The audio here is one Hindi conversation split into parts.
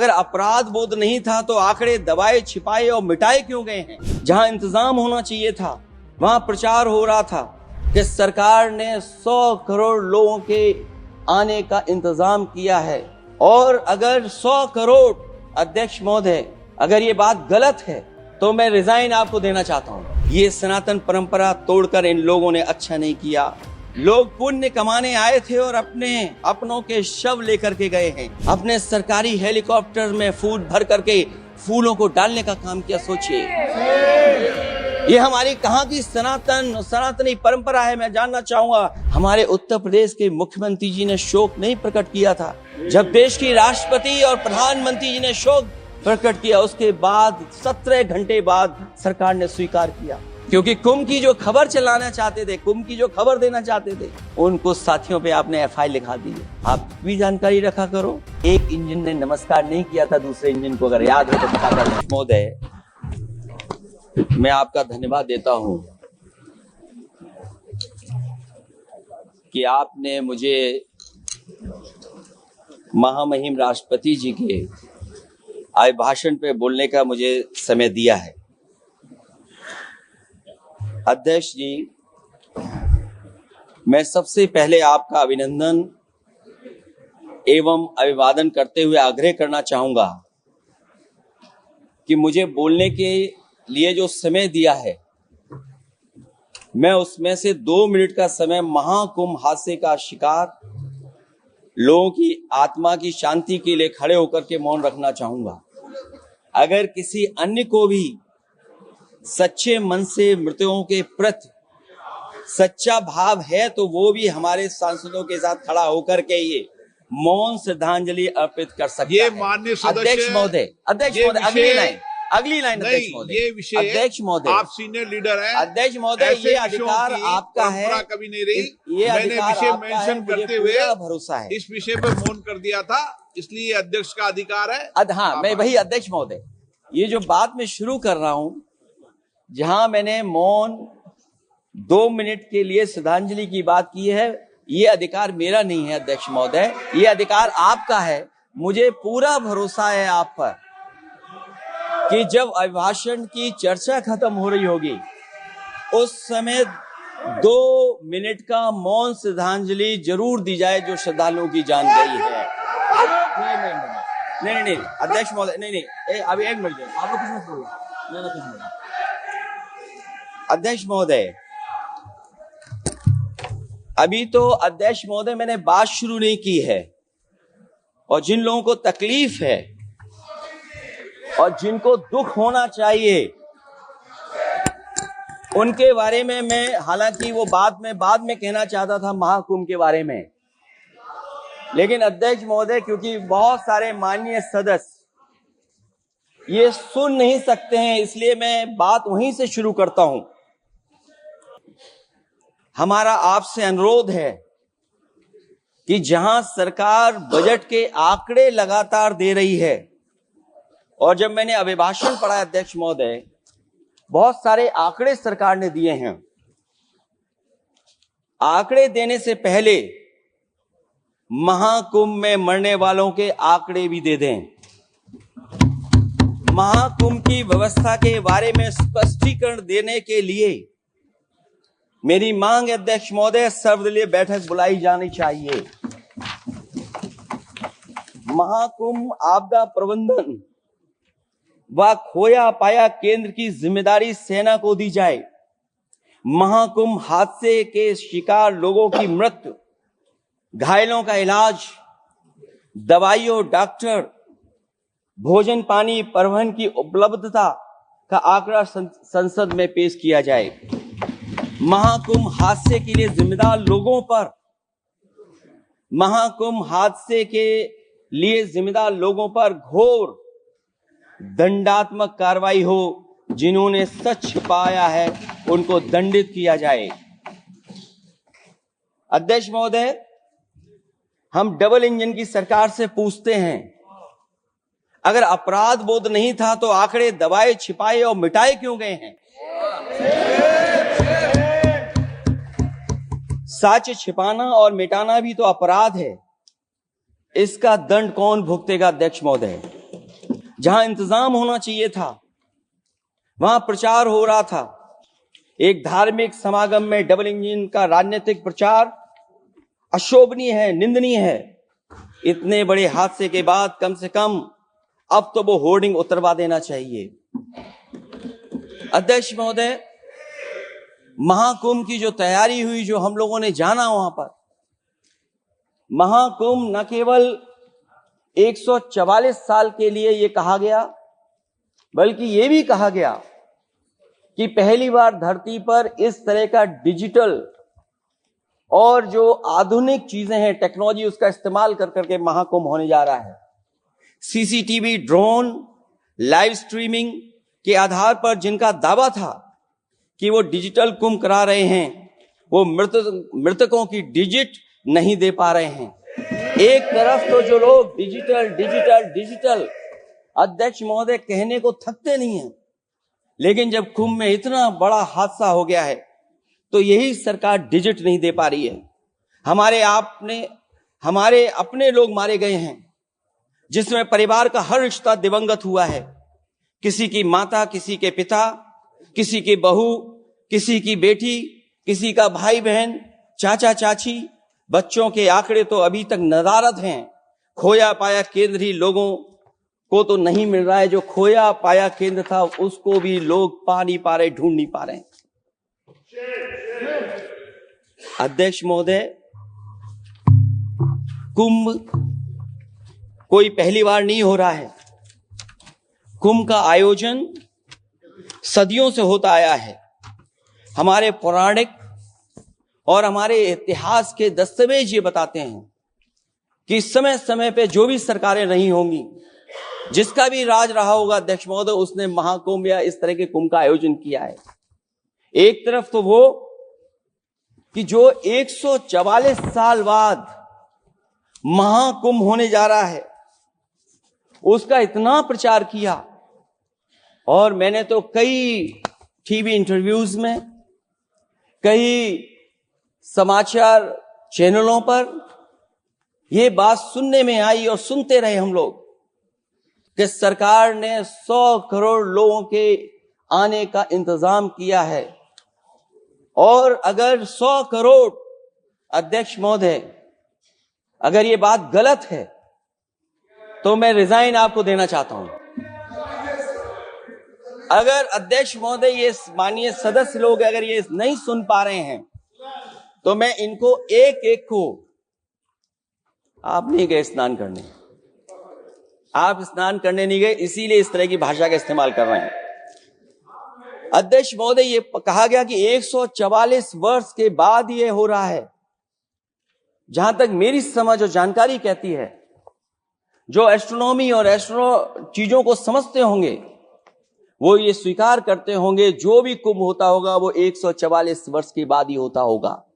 अगर अपराध बोध नहीं था तो आंकड़े दबाए छिपाए और मिटाए क्यों गए हैं? जहां इंतजाम होना चाहिए था वहां प्रचार हो रहा था कि सरकार ने 100 करोड़ लोगों के आने का इंतजाम किया है। और अगर 100 करोड़, अध्यक्ष महोदय, अगर ये बात गलत है तो मैं रिजाइन आपको देना चाहता हूँ। ये सनातन परंपरा तोड़कर इन लोगों ने अच्छा नहीं किया। लोग पुण्य कमाने आए थे और अपनों के शव लेकर के गए हैं। अपने सरकारी हेलीकॉप्टर में फूड भर करके फूलों को डालने का काम किया। सोचिए, ये हमारी कहाँ की सनातनी परंपरा है? मैं जानना चाहूंगा। हमारे उत्तर प्रदेश के मुख्यमंत्री जी ने शोक नहीं प्रकट किया था जब देश की राष्ट्रपति और प्रधानमंत्री जी ने शोक प्रकट किया। उसके बाद 17 घंटे बाद सरकार ने स्वीकार किया, क्योंकि कुंभ की जो खबर चलाना चाहते थे, कुंभ की जो खबर देना चाहते थे, उनको साथियों पे आपने FIR लिखा दी है। आप भी जानकारी रखा करो। एक इंजन ने नमस्कार नहीं किया था दूसरे इंजन को, अगर याद हो तो बता कर। महोदय, मैं आपका धन्यवाद देता हूं कि आपने मुझे महामहिम राष्ट्रपति जी के अभिभाषण पे बोलने का मुझे समय दिया है। अध्यक्ष जी, मैं सबसे पहले आपका अभिनंदन एवं अभिवादन करते हुए आग्रह करना चाहूंगा कि मुझे बोलने के लिए जो समय दिया है, मैं उसमें से 2 मिनट का समय महाकुंभ हादसे का शिकार लोगों की आत्मा की शांति के लिए खड़े होकर के मौन रखना चाहूंगा। अगर किसी अन्य को भी सच्चे मन से मृतकों के प्रति सच्चा भाव है तो वो भी हमारे सांसदों के साथ खड़ा होकर के ये मौन श्रद्धांजलि अर्पित कर सकता है। ये माननीय सदस्य, अध्यक्ष महोदय, अगली लाइन अध्यक्ष महोदय, ये विषय, अध्यक्ष महोदय, आप सीनियर लीडर हैं। अध्यक्ष महोदय, ये अधिकार आपका है। कभी नहीं रही। ये मैंने विषय मेंशन करते हुए भरोसा है, इस विषय पर मौन कर दिया था, इसलिए अध्यक्ष का अधिकार है। हाँ, मैं वही अध्यक्ष महोदय, ये जो बात मैं शुरू कर रहा हूं, जहां मैंने मौन 2 मिनट के लिए श्रद्धांजलि की बात की है, ये अधिकार मेरा नहीं है अध्यक्ष महोदय, ये अधिकार आपका है। मुझे पूरा भरोसा है आप पर कि जब अभिभाषण की चर्चा खत्म हो रही होगी उस समय 2 मिनट का मौन श्रद्धांजलि जरूर दी जाए जो श्रद्धालुओं की जान गई है। नहीं अध्यक्ष महोदय, नहीं, अभी 1 मिनट आप लोग कुछ मत बोलो। अध्यक्ष महोदय, अभी तो अध्यक्ष महोदय मैंने बात शुरू नहीं की है, और जिन लोगों को तकलीफ है और जिनको दुख होना चाहिए उनके बारे में मैं, हालांकि वो बाद में कहना चाहता था महाकुंभ के बारे में, लेकिन अध्यक्ष महोदय क्योंकि बहुत सारे माननीय सदस्य ये सुन नहीं सकते हैं, इसलिए मैं बात वहीं से शुरू करता हूं। हमारा आपसे अनुरोध है कि जहां सरकार बजट के आंकड़े लगातार दे रही है, और जब मैंने अभिभाषण पढ़ा अध्यक्ष महोदय, बहुत सारे आंकड़े सरकार ने दिए हैं। आंकड़े देने से पहले महाकुंभ में मरने वालों के आंकड़े भी दे दें। महाकुंभ की व्यवस्था के बारे में स्पष्टीकरण देने के लिए मेरी मांग है अध्यक्ष महोदय, सर्वदलीय बैठक बुलाई जानी चाहिए। महाकुंभ आपदा प्रबंधन व खोया पाया केंद्र की जिम्मेदारी सेना को दी जाए। महाकुंभ हादसे के शिकार लोगों की मृत्यु, घायलों का इलाज, दवाइयों, डॉक्टर, भोजन पानी, परिवहन की उपलब्धता का आंकड़ा संसद में पेश किया जाए। महाकुंभ हादसे के लिए जिम्मेदार लोगों पर, महाकुंभ हादसे के लिए जिम्मेदार लोगों पर घोर दंडात्मक कार्रवाई हो। जिन्होंने सच छिपाया है उनको दंडित किया जाए। अध्यक्ष महोदय, हम डबल इंजन की सरकार से पूछते हैं, अगर अपराध बोध नहीं था तो आंकड़े दबाए छिपाए और मिटाए क्यों गए हैं? सच छिपाना और मिटाना भी तो अपराध है। इसका दंड कौन भुगतेगा अध्यक्ष महोदय? जहां इंतजाम होना चाहिए था वहां प्रचार हो रहा था। एक धार्मिक समागम में डबल इंजन का राजनीतिक प्रचार अशोभनीय है, निंदनीय है। इतने बड़े हादसे के बाद कम से कम अब तो वो होर्डिंग उतरवा देना चाहिए। अध्यक्ष महोदय, महाकुंभ की जो तैयारी हुई, जो हम लोगों ने जाना वहां पर, महाकुंभ न केवल 144 साल के लिए ये कहा गया, बल्कि ये भी कहा गया कि पहली बार धरती पर इस तरह का डिजिटल और जो आधुनिक चीजें हैं, टेक्नोलॉजी, उसका इस्तेमाल कर करके महाकुंभ होने जा रहा है। सीसीटीवी, ड्रोन, लाइव स्ट्रीमिंग के आधार पर जिनका दावा था कि वो डिजिटल कुंभ करा रहे हैं, वो मृतकों की डिजिट नहीं दे पा रहे हैं। एक तरफ तो जो लोग डिजिटल डिजिटल डिजिटल अध्यक्ष महोदय कहने को थकते नहीं हैं, लेकिन जब कुंभ में इतना बड़ा हादसा हो गया है तो यही सरकार डिजिट नहीं दे पा रही है। हमारे अपने लोग मारे गए हैं, जिसमें परिवार का हर रिश्ता दिवंगत हुआ है। किसी की माता, किसी के पिता, किसी की बहू, किसी की बेटी, किसी का भाई बहन, चाचा चाची। बच्चों के आंकड़े तो अभी तक नदारद हैं। खोया पाया केंद्र ही लोगों को तो नहीं मिल रहा है। जो खोया पाया केंद्र था उसको भी लोग पा नहीं पा रहे, ढूंढ नहीं पा रहे। अध्यक्ष महोदय, कुंभ कोई पहली बार नहीं हो रहा है। कुंभ का आयोजन सदियों से होता आया है। हमारे पौराणिक और हमारे इतिहास के दस्तावेज ये बताते हैं कि समय समय पे जो भी सरकारें रही होंगी, जिसका भी राज रहा होगा अध्यक्ष महोदय, उसने महाकुंभ या इस तरह के कुंभ का आयोजन किया है। एक तरफ तो वो कि जो 144 साल बाद महाकुंभ होने जा रहा है, उसका इतना प्रचार किया। और मैंने तो कई टीवी इंटरव्यूज में, कई समाचार चैनलों पर यह बात सुनने में आई और सुनते रहे हम लोग कि सरकार ने 100 करोड़ लोगों के आने का इंतजाम किया है। और अगर 100 करोड़, अध्यक्ष महोदय, अगर ये बात गलत है तो मैं रिजाइन आपको देना चाहता हूं। अगर अध्यक्ष महोदय, ये माननीय सदस्य लोग अगर ये नहीं सुन पा रहे हैं तो मैं इनको एक एक को, आप नहीं गए स्नान करने, आप स्नान करने नहीं गए, इसीलिए इस तरह की भाषा का इस्तेमाल कर रहे हैं। अध्यक्ष महोदय, ये कहा गया कि 144 वर्ष के बाद ये हो रहा है। जहां तक मेरी समझ और जानकारी कहती है, जो एस्ट्रोनॉमी और एस्ट्रो चीजों को समझते होंगे वो ये स्वीकार करते होंगे, जो भी कुंभ होता होगा वो 144 वर्ष के बाद ही होता होगा।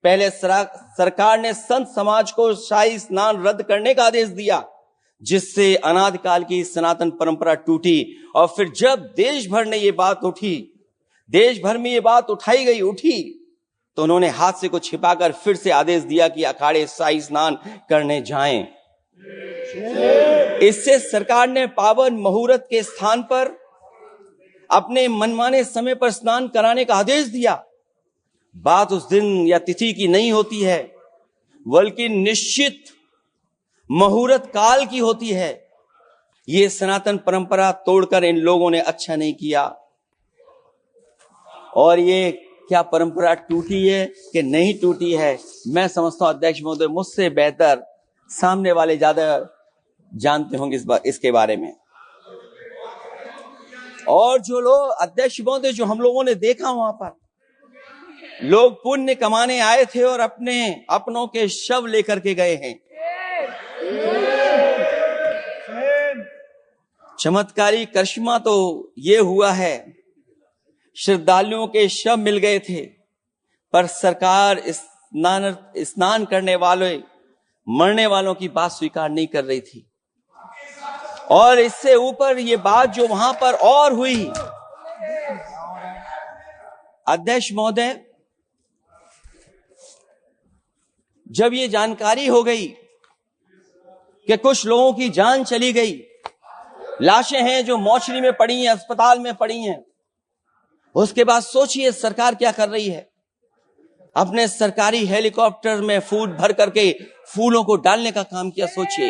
पहले सरकार ने संत समाज को शाही स्नान रद्द करने का आदेश दिया, जिससे अनादिकाल की सनातन परंपरा टूटी। और फिर जब देश भर में ये बात उठी, तो उन्होंने हादसे को छिपाकर फिर से आदेश दिया कि अखाड़े शाही स्नान करने जाएं। इससे सरकार ने पावन मुहूर्त के स्थान पर अपने मनमाने समय पर स्नान कराने का आदेश दिया। बात उस दिन या तिथि की नहीं होती है, बल्कि निश्चित मुहूर्त काल की होती है। ये सनातन परंपरा तोड़कर इन लोगों ने अच्छा नहीं किया। और ये क्या परंपरा टूटी है कि नहीं टूटी है, मैं समझता हूं अध्यक्ष महोदय मुझसे बेहतर सामने वाले ज्यादा जानते होंगे इसके बारे में। और जो लोग, अध्यक्ष महोदय, जो हम लोगों ने देखा वहां पर, लोग पुण्य कमाने आए थे और अपनों के शव लेकर के गए हैं। चमत्कारी करिश्मा तो ये हुआ है, श्रद्धालुओं के शव मिल गए थे, पर सरकार स्नान करने वाले मरने वालों की बात स्वीकार नहीं कर रही थी। और इससे ऊपर ये बात जो वहां पर और हुई, अध्यक्ष महोदय, जब ये जानकारी हो गई कि कुछ लोगों की जान चली गई, लाशें हैं जो मोर्चरी में पड़ी हैं, अस्पताल में पड़ी हैं। उसके बाद सोचिए सरकार क्या कर रही है। अपने सरकारी हेलीकॉप्टर में फूल भर करके फूलों को डालने का काम किया। सोचिए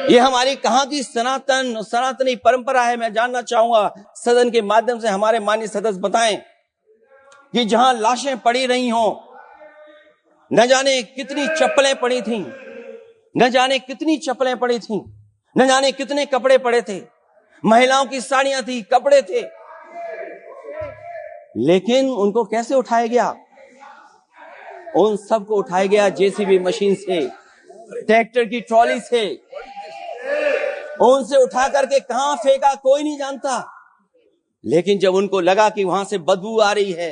ये हमारी कहां की सनातनी परंपरा है। मैं जानना चाहूंगा सदन के माध्यम से हमारे माननीय सदस्य बताएं कि जहां लाशें पड़ी रही हों, न जाने कितनी चप्पलें पड़ी थीं, न जाने कितनी चप्पलें पड़ी थीं, न जाने कितने कपड़े पड़े थे, महिलाओं की साड़ियां थी, कपड़े थे, लेकिन उनको कैसे उठाया गया? उन सबको उठाया गया जेसीबी मशीन से, ट्रैक्टर की ट्रॉली से। उनसे उठा करके कहां फेंका कोई नहीं जानता, लेकिन जब उनको लगा कि वहां से बदबू आ रही है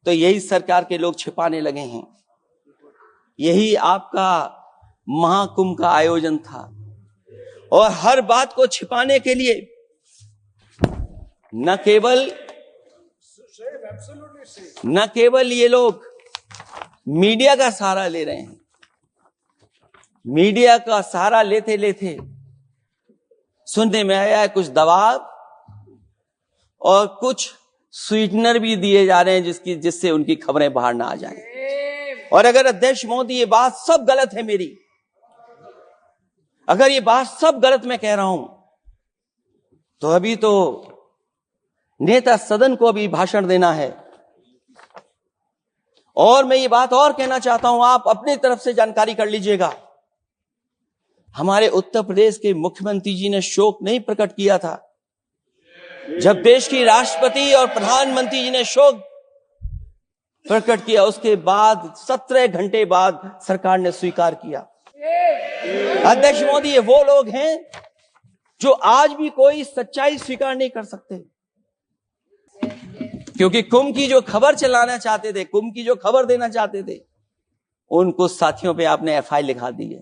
तो यही सरकार के लोग छिपाने लगे हैं। यही आपका महाकुंभ का आयोजन था, और हर बात को छिपाने के लिए न केवल ये लोग मीडिया का सहारा ले रहे हैं, मीडिया का सहारा लेते लेते सुनने में आया है कुछ दबाव और कुछ स्वीटनर भी दिए जा रहे हैं जिससे उनकी खबरें बाहर ना आ जाएं। और अगर अध्यक्ष महोदय ये बात सब गलत है मेरी, अगर ये बात सब गलत मैं कह रहा हूं, तो अभी तो नेता सदन को अभी भाषण देना है। और मैं ये बात और कहना चाहता हूं, आप अपनी तरफ से जानकारी कर लीजिएगा। हमारे उत्तर प्रदेश के मुख्यमंत्री जी ने शोक नहीं प्रकट किया था। जब देश की राष्ट्रपति और प्रधानमंत्री जी ने शोक प्रकट किया, उसके बाद 17 घंटे बाद सरकार ने स्वीकार किया। अध्यक्ष मोदी, ये वो लोग हैं जो आज भी कोई सच्चाई स्वीकार नहीं कर सकते, क्योंकि कुंभ की जो खबर चलाना चाहते थे, कुंभ की जो खबर देना चाहते थे, उन कुछ साथियों पे आपने एफआईआर लिखा दी है।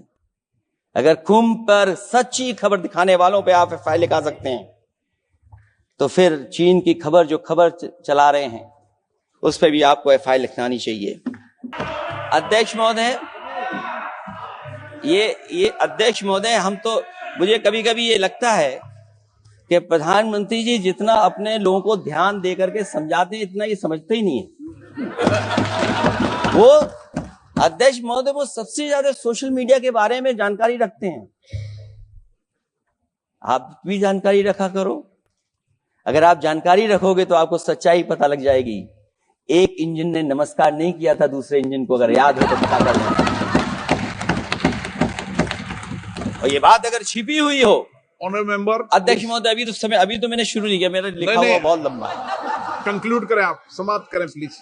अगर कुंभ पर सच्ची खबर दिखाने वालों पे आप एफआईआर लिखा सकते हैं, तो फिर चीन की खबर जो खबर चला रहे हैं उस पर भी आपको एफआईआर लिखवानी चाहिए। अध्यक्ष महोदय, ये अध्यक्ष महोदय, मुझे कभी कभी ये लगता है कि प्रधानमंत्री जी जितना अपने लोगों को ध्यान दे करके समझाते हैं, इतना ये समझते ही नहीं है। वो अध्यक्ष महोदय वो सबसे ज्यादा सोशल मीडिया के बारे में जानकारी रखते हैं। आप भी जानकारी रखा करो। अगर आप जानकारी रखोगे तो आपको सच्चाई पता लग जाएगी। एक इंजन ने नमस्कार नहीं किया था दूसरे इंजन को, अगर याद हो तो पता कर लेना। और ये बात अगर छिपी हुई हो, ऑनरेबल मेंबर, अध्यक्ष महोदय, अभी तो मैंने शुरू नहीं किया, मेरा लिखा हुआ बहुत लंबा है। कंक्लूड करें, आप समाप्त करें प्लीज।